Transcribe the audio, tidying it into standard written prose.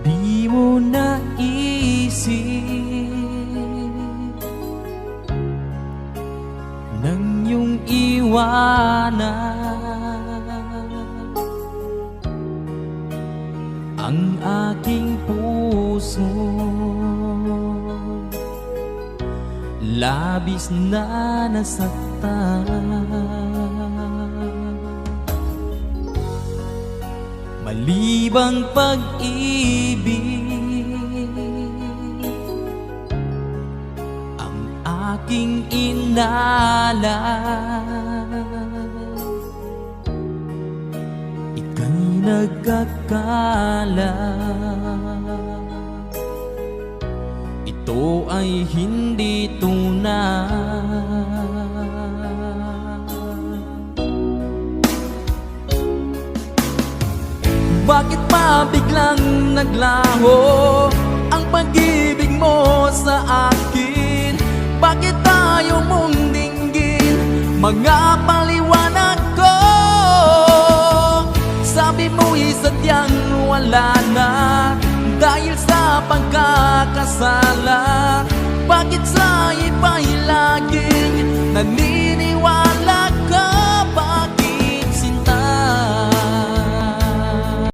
Di mo naisip nang iyong iwanan ang aking puso. Labis na nasaktan, malibang pag-ibig ang aking inalan. Ika'y nagkakala ito ay hindi tunay. Bakit pa biglang naglaho ang pag-ibig mo sa akin? Bakit tayo mong dinggin mga paliwanag ko? Sabi mo'y sadyang wala na dahil sa pagkakasala. Bakit sa iba'y laging naniniwala?